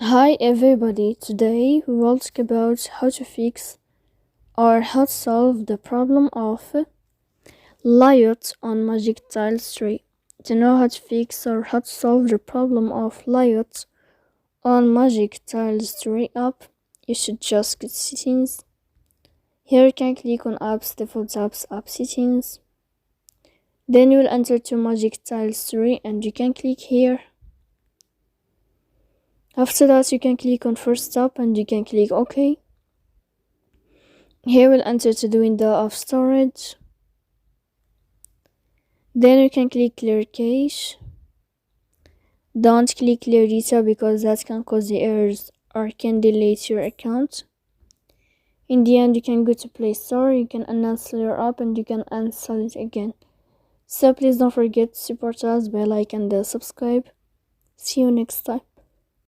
Hi everybody, today we will talk about how to fix or how to solve the problem of layout on Magic Tiles 3. To know how to fix or how to solve the problem of layout on Magic Tiles 3 app, you should just go to settings. Here you can click on apps, default apps, app settings. Then you will enter to Magic Tiles 3 and you can click here. After that you can click on first app and you can click OK. Here we'll enter to the window of storage. Then you can click clear cache. Don't click clear data because that can cause the errors or can delete your account. In the end, you can go to Play Store, you can uninstall your app and you can uninstall it again. So please don't forget to support us by like and subscribe. See you next time.